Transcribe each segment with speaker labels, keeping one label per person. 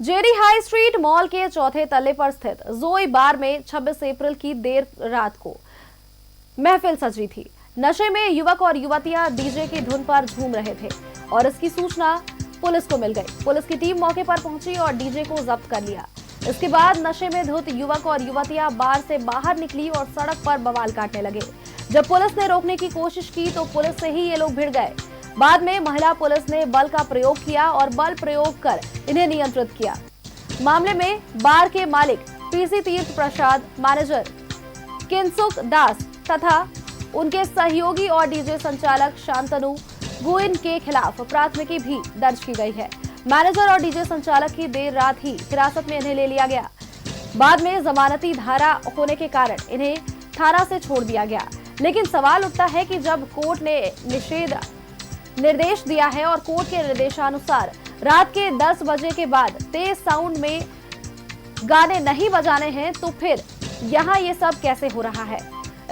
Speaker 1: JD high street mall के चौथे तल्ले पर स्थित जोई बार में 26 अप्रैल की देर रात को महफिल सजी थी। नशे में युवक और युवतियां डीजे की धुन पर झूम रहे थे और इसकी सूचना पुलिस को मिल गई। पुलिस की टीम मौके पर पहुंची और डीजे को जब्त कर लिया। इसके बाद नशे में धुत युवक और युवतियां बार से बाहर निकली और सड़क पर बवाल काटने लगे। जब पुलिस ने रोकने की कोशिश की तो पुलिस से ही ये लोग भिड़ गए। बाद में महिला पुलिस ने बल का प्रयोग किया और बल प्रयोग कर इन्हें नियंत्रित किया। मामले में बार के मालिक पीसी तीर्थ प्रसाद, मैनेजर किंसुक दास तथा उनके सहयोगी और डीजे संचालक शांतनु गुइन के खिलाफ प्राथमिकी भी दर्ज की गई है। मैनेजर और डीजे संचालक की देर रात ही हिरासत में इन्हें ले लिया गया। बाद में जमानती धारा होने के कारण इन्हें थाना से छोड़ दिया गया। लेकिन सवाल उठता है कि जब कोर्ट ने निर्देश दिया है और कोर्ट के निर्देशानुसार रात के 10 बजे के बाद तेज साउंड में गाने नहीं बजाने हैं, तो फिर यहाँ ये सब कैसे हो रहा है?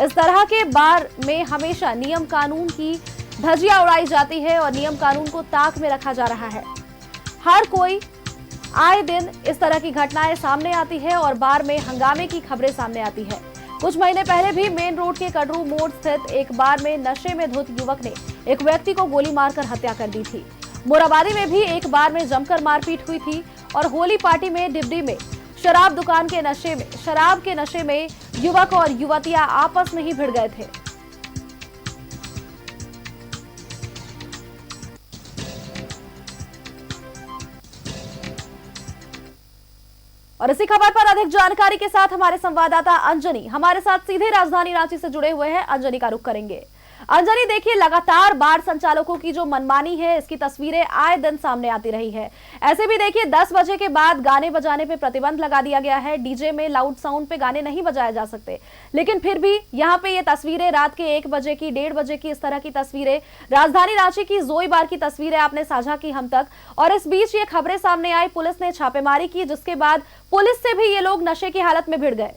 Speaker 1: इस तरह के बार में हमेशा नियम कानून की धज्जियां उड़ाई जाती है और नियम कानून को ताक में रखा जा रहा है। हर कोई आए दिन इस तरह की घटनाएं सामने आती है और बार में हंगामे की खबरें सामने आती है। कुछ महीने पहले भी मेन रोड के कटरू मोड़ स्थित एक बार में नशे में धुत युवक ने एक व्यक्ति को गोली मारकर हत्या कर दी थी। मोराबादी में भी एक बार में जमकर मारपीट हुई थी और होली पार्टी में डिबडी में शराब के नशे में युवक और युवतियां आपस में ही भिड़ गए थे। और इसी खबर पर अधिक जानकारी के साथ हमारे संवाददाता अंजनी हमारे साथ सीधे राजधानी रांची से जुड़े हुए हैं। अंजनी का रुख करेंगे। अंजनी, देखिए, लगातार बार संचालकों की जो मनमानी है, इसकी तस्वीरें आए दिन सामने आती रही है। ऐसे भी देखिए 10 बजे के बाद गाने बजाने पे प्रतिबंध लगा दिया गया है। डीजे में लाउड साउंड पे गाने नहीं बजाए जा सकते, लेकिन फिर भी यहाँ पे ये तस्वीरें रात के 1 बजे की, 1:30 बजे की, इस तरह की तस्वीरें, राजधानी रांची की जोई बार की तस्वीरें आपने साझा की हम तक। और इस बीच ये खबरें सामने आई, पुलिस ने छापेमारी की, जिसके बाद पुलिस से भी ये लोग नशे की हालत में भिड़ गए।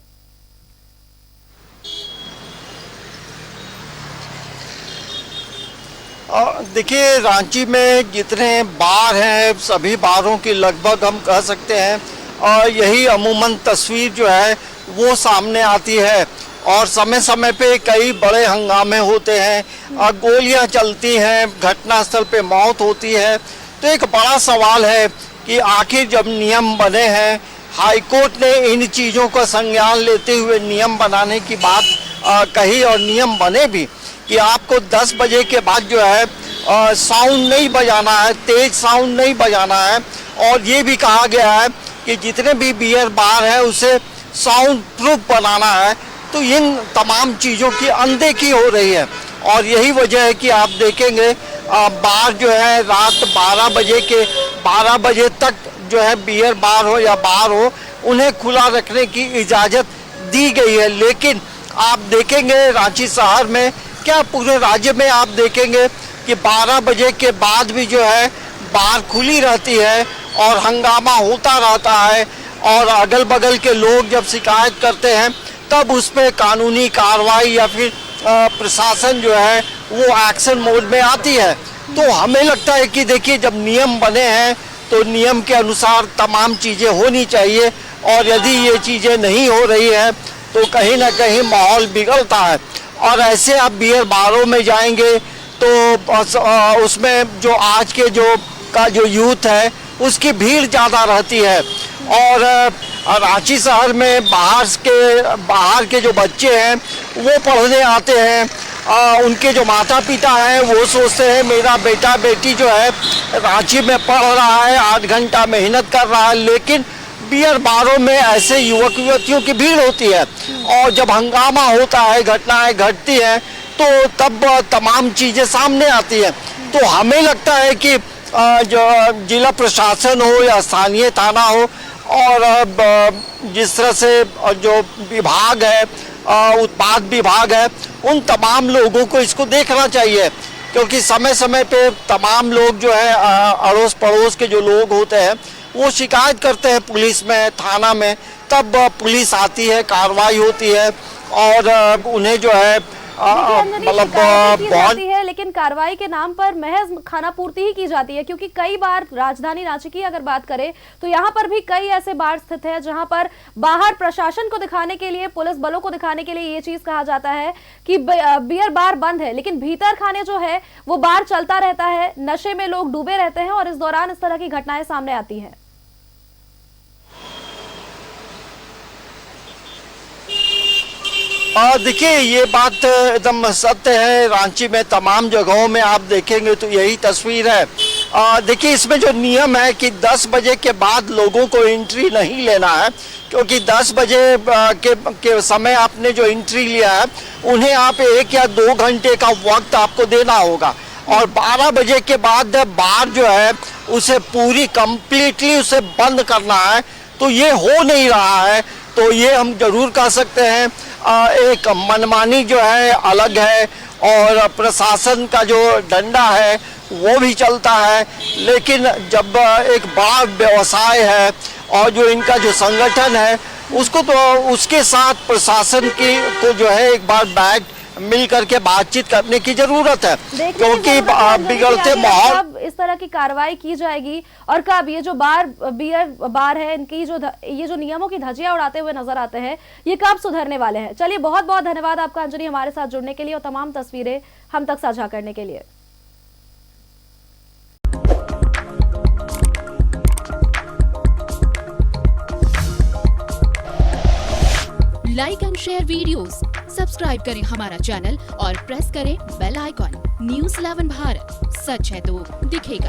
Speaker 2: देखिए, रांची में जितने बार हैं सभी बारों की लगभग हम कह सकते हैं और यही अमूमन तस्वीर जो है वो सामने आती है। और समय समय पे कई बड़े हंगामे होते हैं, गोलियां चलती हैं, घटनास्थल पे मौत होती है। तो एक बड़ा सवाल है कि आखिर जब नियम बने हैं, हाईकोर्ट ने इन चीज़ों का संज्ञान लेते हुए नियम बनाने की बात कही और नियम बने भी कि आपको 10 बजे के बाद जो है साउंड नहीं बजाना है, तेज साउंड नहीं बजाना है। और ये भी कहा गया है कि जितने भी बियर बार है उसे साउंड प्रूफ बनाना है। तो इन तमाम चीज़ों की अनदेखी हो रही है और यही वजह है कि आप देखेंगे बार जो है रात 12 बजे तक जो है बियर बार हो या बार हो, उन्हें खुला रखने की इजाज़त दी गई है। लेकिन आप देखेंगे रांची शहर में, क्या पूरे राज्य में आप देखेंगे कि 12 बजे के बाद भी जो है बार खुली रहती है और हंगामा होता रहता है। और अगल बगल के लोग जब शिकायत करते हैं तब उस पर कानूनी कार्रवाई या फिर प्रशासन जो है वो एक्शन मोड में आती है। तो हमें लगता है कि देखिए, जब नियम बने हैं तो नियम के अनुसार तमाम चीज़ें होनी चाहिए और यदि ये चीज़ें नहीं हो रही है तो कहीं ना कहीं माहौल बिगड़ता है। और ऐसे आप बियर बारों में जाएंगे तो उसमें जो आज के जो यूथ है उसकी भीड़ ज़्यादा रहती है। और रांची शहर में बाहर के जो बच्चे हैं वो पढ़ने आते हैं, उनके जो माता पिता हैं वो सोचते हैं मेरा बेटा बेटी जो है रांची में पढ़ रहा है, 8 घंटा मेहनत कर रहा है। लेकिन बियर बारों में ऐसे युवक युवतियों की भीड़ होती है और जब हंगामा होता है, घटनाएं घटती हैं, तो तब तमाम चीज़ें सामने आती हैं। तो हमें लगता है कि जो जिला प्रशासन हो या स्थानीय थाना हो और जिस तरह से जो विभाग है, उत्पाद विभाग है, उन तमाम लोगों को इसको देखना चाहिए। क्योंकि समय समय पे तमाम लोग जो है अड़ोस पड़ोस के जो लोग होते हैं वो शिकायत करते हैं पुलिस में, थाना में, तब पुलिस आती है, कार्रवाई होती है और उन्हें जो है
Speaker 1: देखिए अंजनी,
Speaker 2: मतलब
Speaker 1: शिकायतें की
Speaker 2: बहुत
Speaker 1: जाती है लेकिन कार्रवाई के नाम पर महज खानापूर्ति ही की जाती है, क्योंकि कई बार राजधानी रांची की अगर बात करें तो यहाँ पर भी कई ऐसे बार स्थित है जहां पर बाहर प्रशासन को दिखाने के लिए, पुलिस बलों को दिखाने के लिए ये चीज कहा जाता है कि बियर बार बंद है, लेकिन भीतर खाने जो है वो बार चलता रहता है, नशे में लोग डूबे रहते हैं और इस दौरान इस तरह की घटनाएं सामने आती हैं।
Speaker 2: देखिए ये बात एकदम सत्य है। रांची में तमाम जगहों में आप देखेंगे तो यही तस्वीर है। देखिए इसमें जो नियम है कि 10 बजे के बाद लोगों को एंट्री नहीं लेना है, क्योंकि 10 बजे के समय आपने जो एंट्री लिया है उन्हें आप 1 या 2 घंटे का वक्त आपको देना होगा, और 12 बजे के बाद बार जो है उसे पूरी कंप्लीटली उसे बंद करना है। तो ये हो नहीं रहा है, तो ये हम जरूर कह सकते हैं एक मनमानी जो है अलग है, और प्रशासन का जो डंडा है वो भी चलता है। लेकिन जब एक बड़ा व्यवसाय है और जो इनका जो संगठन है उसको, तो उसके साथ प्रशासन की को जो है एक बार बैठ मिल करके बातचीत करने की जरूरत है, क्योंकि बिगड़ते माहौल।
Speaker 1: कब इस तरह की कार्रवाई की जाएगी और कब ये जो बियर बार है इनकी ये जो नियमों की धज्जियां उड़ाते हुए नजर आते हैं, ये कब सुधरने वाले हैं? चलिए, बहुत बहुत धन्यवाद आपका अंजनी, हमारे साथ जुड़ने के लिए और तमाम तस्वीरें हम तक साझा करने के लिए।
Speaker 3: Like and share videos, subscribe करें हमारा चैनल और प्रेस करें बेल आइकॉन। न्यूज़ 11 भारत, सच है तो दिखेगा।